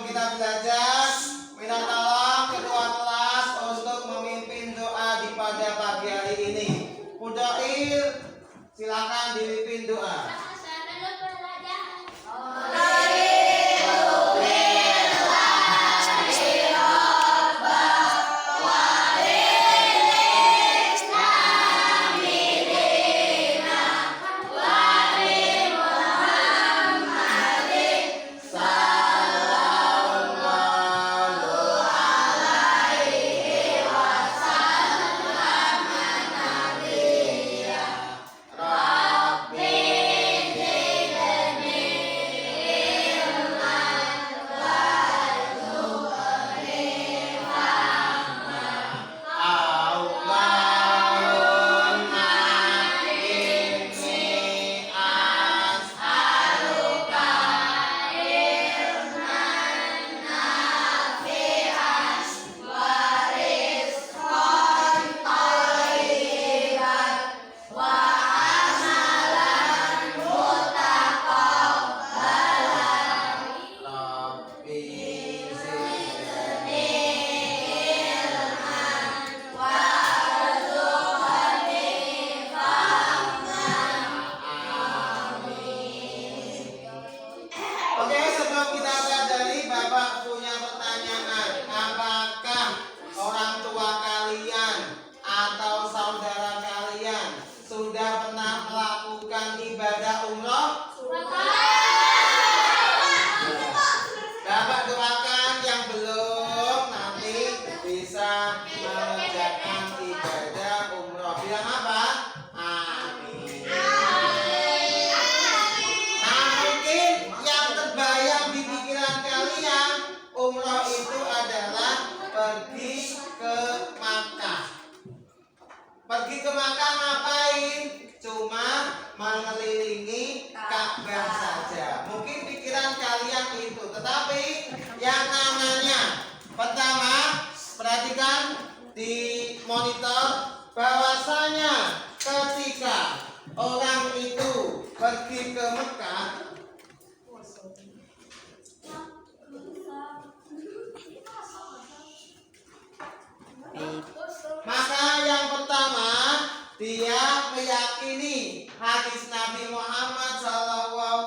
kita belajar, minta tolong ketua kelas untuk memimpin doa di pada pagi hari ini. Mudail, silakan dipimpin doa. Pergi ke Makkah ngapain? Cuma mengelilingi Ka'bah saja. Mungkin pikiran kalian itu, tetapi yang namanya pertama, perhatikan di monitor bahwasanya ketika orang itu pergi ke Mekah, maka yang pertama dia meyakini hadis Nabi Muhammad SAW,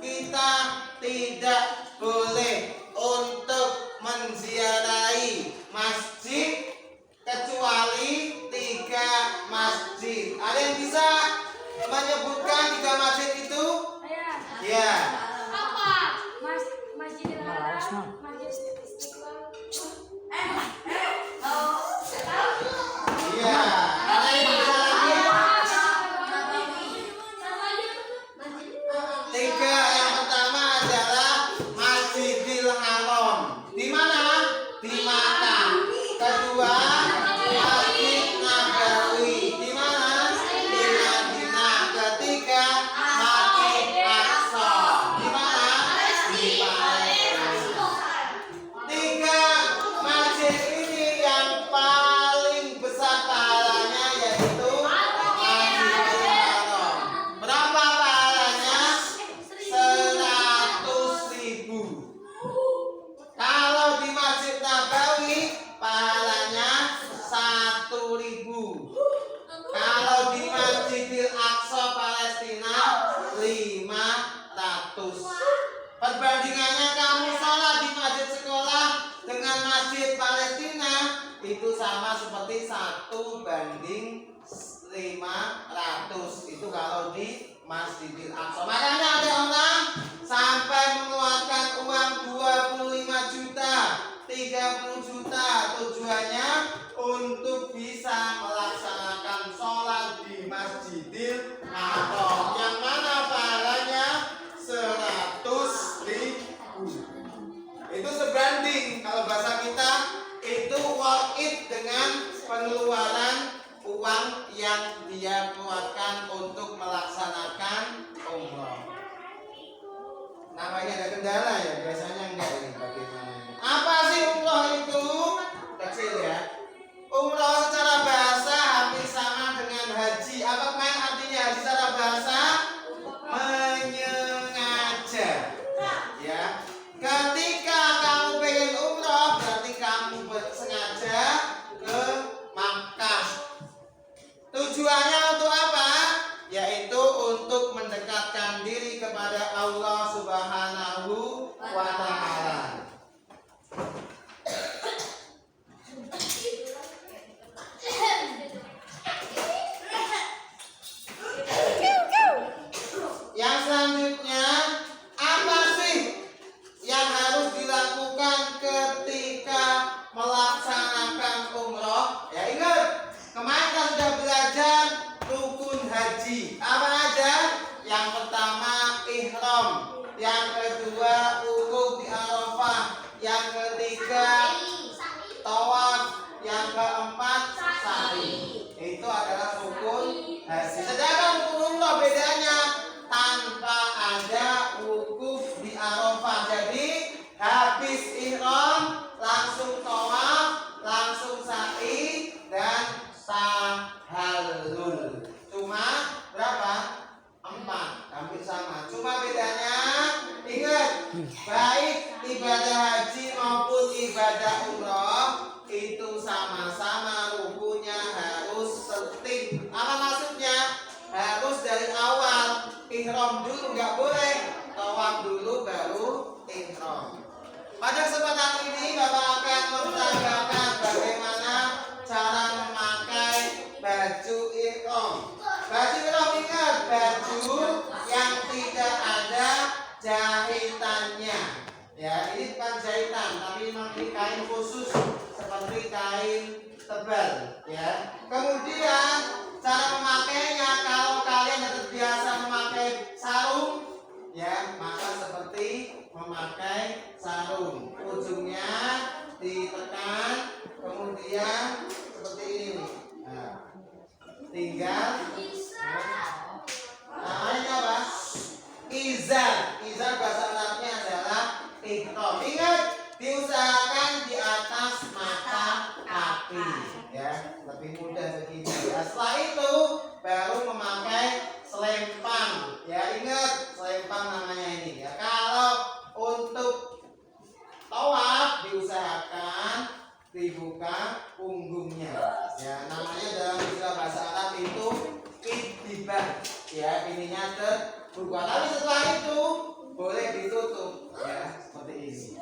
kita tidak boleh untuk menziarahi masjid kecuali 3 masjid. Ada yang bisa menyebutkan 3 masjid itu? Ya. Apa? Masjidil Haram, Masjid Istiqlal. Iya. Ada yang bisa lagi? 3. Yang pertama adalah Masjidil Haram. Di mana? Di Makkah. Kedua, Masjid Nabawi. Di mana? Di Madinah. Ketiga, Masjid Aqsa. Di mana? Di Palestina. 3 masjid ini yang paling besar pahalanya yaitu Masjidil Haram. Berapa pahalanya? 100.000. Kalau di Masjid Nabawi pahalanya 1.000. Kalau di Masjidil Aqsa Palestina 500. Perbandingannya kamu sholat di masjid sekolah dengan masjid Palestina itu sama seperti 1:500. Itu kalau di Masjidil Aqsa. Makanya ada orang sampai mengeluarkan uang 25 juta, 30 juta, tujuannya untuk bisa melaksanakan sholat di Masjidil Haram, yang mana pahalanya 100.000. Itu sebanding, kalau bahasa kita itu worth it dengan pengeluaran uang yang dia keluarkan untuk melaksanakan umroh. Namanya ada kendala ya, biasanya enggak ini bagaimana ini. Apa sih umroh itu? Kecil ya. Umroh secara bahasa hampir sama dengan haji. Apa kan artinya haji secara bahasa? Menyengaja. Ya. yang kedua wukuf di Arafah, yang ketiga tawaf, yang keempat sa'i. Itu adalah rukun haji. Sedangkan rukun umrah bedanya tanpa ada wukuf di Arafah. Jadi habis ihram langsung tawaf, langsung sa'i dan tahallul. Cuma berapa? 4, hampir sama. Cuma bedanya ingat, baik ibadah haji maupun ibadah umroh itu sama-sama rukunnya harus tertib. Apa maksudnya? Harus dari awal ihram dulu, nggak boleh tawaf dulu baru ihram. Pada kesempatan ini Bapak akan menceritakan bagaimana cara memakai baju ihram. Baju ihram, ingat, baju yang tidak ada jahitannya. Ya, ini bukan jahitan, tapi memang kain khusus seperti kain tebal. Ya. Kemudian cara memakainya, kalau kalian sudah terbiasa memakai sarung, ya, maka seperti memakai sarung. Ujungnya ditekan, kemudian seperti ini. Nah, tinggal namanya apa? Izar. Izar bahasa Arabnya adalah ihram. Ingat, diusahakan di atas mata kaki, ya, lebih mudah begini. Ya, setelah itu baru memakai selempang. Ya, ingat selempang namanya ini. Ya, kalau untuk tawaf diusahakan dibuka punggungnya. Ya, namanya dalam istilah bahasa Arab itu idibah. Ya, ininya terbuka. Tapi setelah itu boleh ditutup. Ya, seperti ini.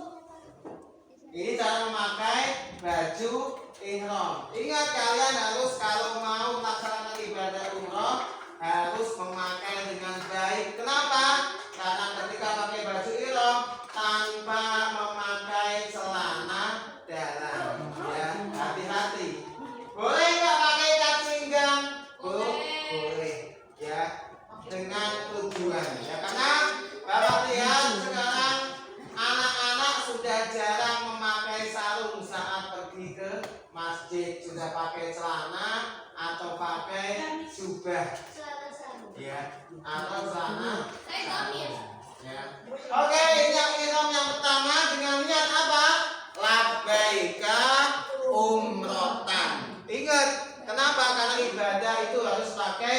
Ini cara memakai baju ihram. Ingat, kalian harus kalau mau melaksanakan ibadah umroh harus memakai dengan baik. Kenapa? Karena ketika pakai baju ihram tanpa memakai celana dalam, ya, hati-hati. Boleh nggak pakai ikat pinggang? Boleh, ya, dengan tujuan. Ya, karena Bapak lihat sekarang anak-anak sudah jarang memakai sarung saat pergi ke masjid, sudah pakai celana atau pakai jubah, ya, atau celana. Ya. Oke, ini yang ihram yang pertama dengan niat apa? Labbaika umrotan. Ingat, kenapa? Karena ibadah itu harus pakai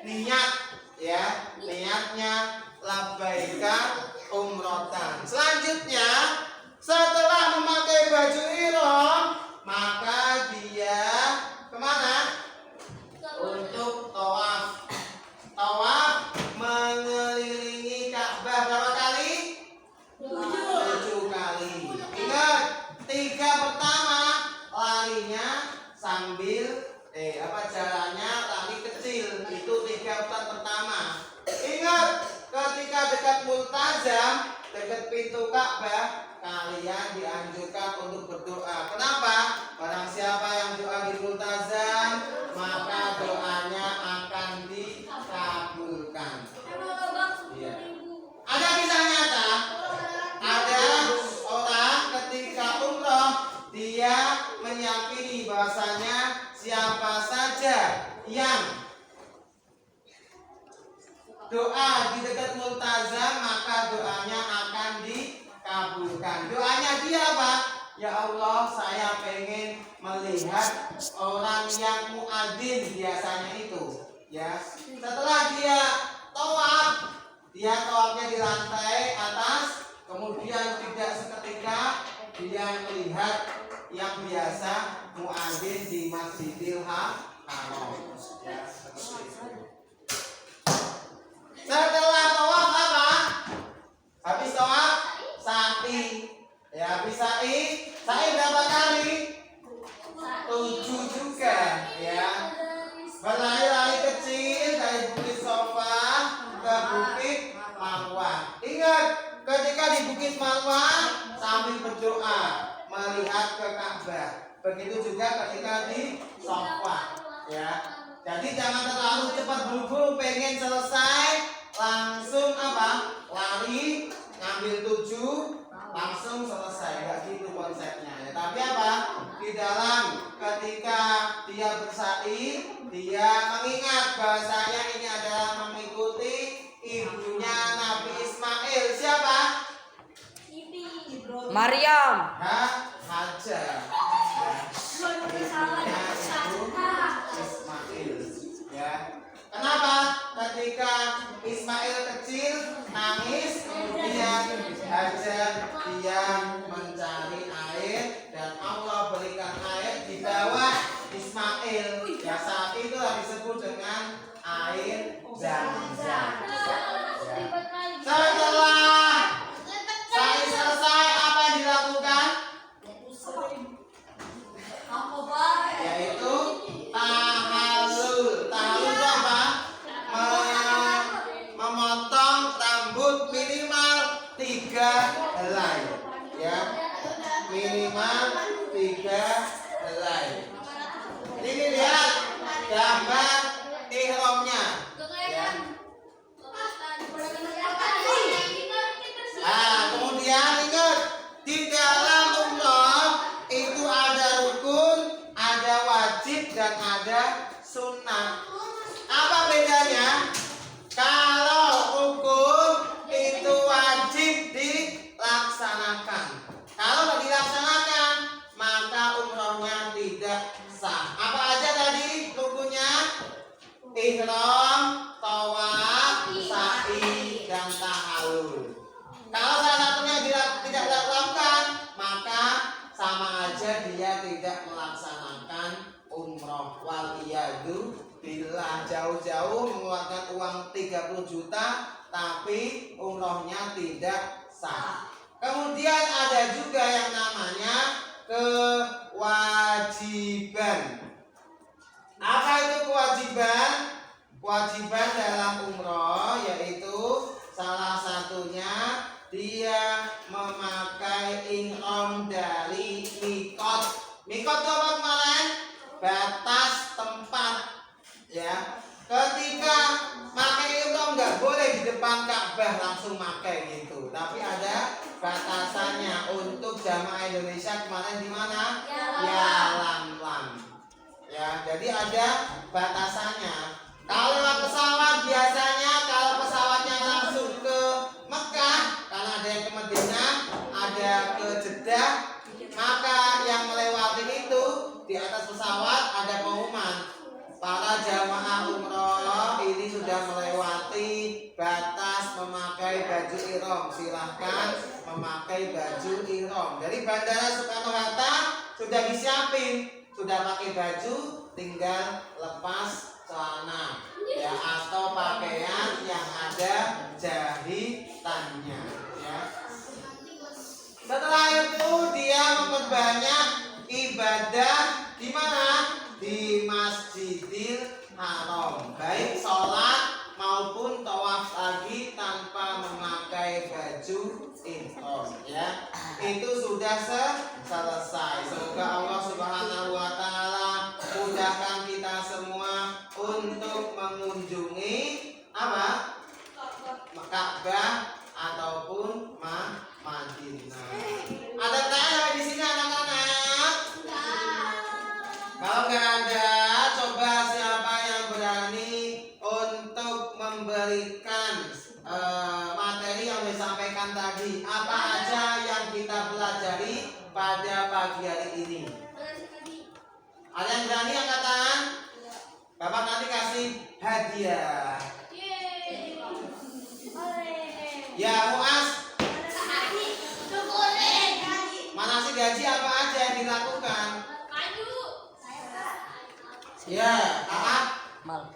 niat, ya. Niatnya labbaika umrotan. Selanjutnya, setelah memakai baju ihram, maka dia kemana? Untuk tawaf. Tawaf mengelilingi Ka'bah berapa kali? 7 kali. Ingat, 3 pertama larinya sambil jalannya lari kecil. Itu 3 putaran pertama. Ingat, ketika dekat multazam, dekat pintu Ka'bah, kalian dianjurkan untuk berdoa. Kenapa? Barang siapa yang doa di multazam, maka doanya akan dikabulkan. Ya. Ada kisah nyata, ada orang ketika umroh, dia meyakini bahasanya siapa saja yang doa di dekat multazam, maka doanya akan dikabulkan. Doanya dia apa? Ya Allah, saya pengen melihat orang yang muadzin biasanya itu. Ya, setelah dia tawaf, dia tawafnya di lantai atas, kemudian tidak seketika dia melihat yang biasa muadzin di Masjidil Haram. Ya, seperti itu. Setelah tawaf apa? Habis tawaf sa'i. Ya, habis sa'i berapa kali? 7 juga, ya. Berlari-lari kecil dari Bukit Sofa ke Bukit Marwah. Ingat, ketika di Bukit Marwah sambil berdoa melihat ke Ka'bah. Begitu juga ketika di Sofa, ya. Jadi jangan terlalu cepat buru-buru pengen selesai langsung apa? Lari ambil 7 langsung selesai, nggak gitu konsepnya ya. Tapi apa? Di dalam ketika dia bersaing, dia mengingat bahasanya ini adalah mengikuti ibunya Nabi Ismail. Siapa? Maryam. Hajar. Ismail. Ya. Kenapa? Ketika Ismail kecil nangis, kemudian Hajar dia mencari air dan Allah berikan air di bawah Ismail. Ya, saat itulah disebut dengan air Zam-Zam. Setelah saya selesai, apa yang dilakukan? Yaitu tahallul. Tahallul itu apa? Memotong rambut minimal 3 helai. Ya, minimal 3 helai. Ini lihat gambar ihramnya. Ya. Kemudian ingat, di dalam umroh itu ada rukun, ada wajib dan ada sunnah. Apa bedanya? Kalau rukun itu wajib dilaksanakan. Kalau tidak dilaksanakan, maka umrohnya tidak sah. Apa aja tadi rukunnya? Ihram, tawaf, sa'i, dan tahallul. Kalau salah satunya tidak dilakukan, maka sama aja dia tidak melaksanakan umroh. Waliyadu billah, jauh-jauh mengeluarkan uang 30 juta tapi umrohnya tidak sah. Kemudian ada juga yang namanya kewajiban. Apa itu kewajiban? Kewajiban dalam umroh yaitu salah satunya dia memakai ihram dari mikot. Mikot itu apa kemarin? Batas tempat. Ya, ketika pakai ihram nggak boleh di depan Ka'bah langsung pakai gitu. Tapi ada batasannya. Untuk jamaah Indonesia kemarin di mana? Ya Lam. Ya, jadi ada batasannya. Kalau lewat pesawat biasanya kalau pesawatnya langsung ke Mekah, karena ada yang ke Madinah, ada ke Jeddah, maka yang melewati itu di atas pesawat ada pengumuman, para jamaah umroh ini sudah melewati batas memakai baju ihram, silahkan memakai baju ihram. Jadi Bandara Soekarno-Hatta sudah disiapin, sudah pakai baju, tinggal lepas celana ya atau pakaian yang ada jahitannya ya. Setelah itu dia memperbanyak ibadah di mana? Di Masjidil Haram, baik sholat maupun tawaf lagi tanpa memakai baju ihram ya. Itu sudah selesai. Semoga Allah Subhanahu wa taala mudahkan kita semua untuk mengunjungi apa? Ka'bah ataupun Madinah. Ada tanya di sini anak-anak? Kalau nggak ada, coba siapa yang berani untuk memberikan materi yang disampaikan tadi. Apa aja yang kita pelajari pada pagi hari ini? Ada yang berani angkat tangan? Bapak nanti kasih hadiah. Ya, Muas. Mana sih gaji apa aja yang dilakukan? Ya, apa? Mal.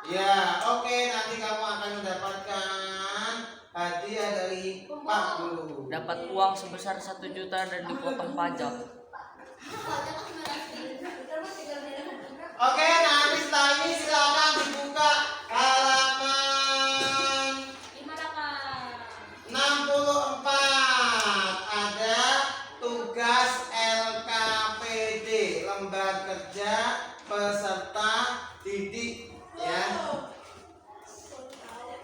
Ya, oke, nanti kamu akan mendapatkan hadiah dari Pak Guru. Dapat uang sebesar 1 juta dan dipotong pajak. Oke, nah setelah ini LKPD, lembar kerja peserta didik, ya.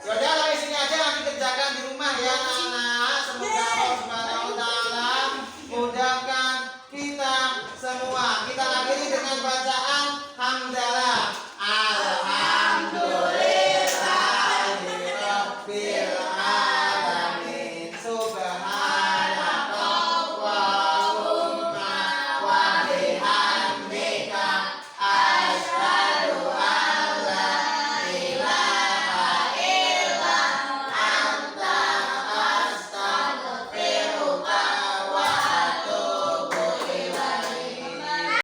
Yaudah, sampai sini aja, nanti kerjakan di rumah ya.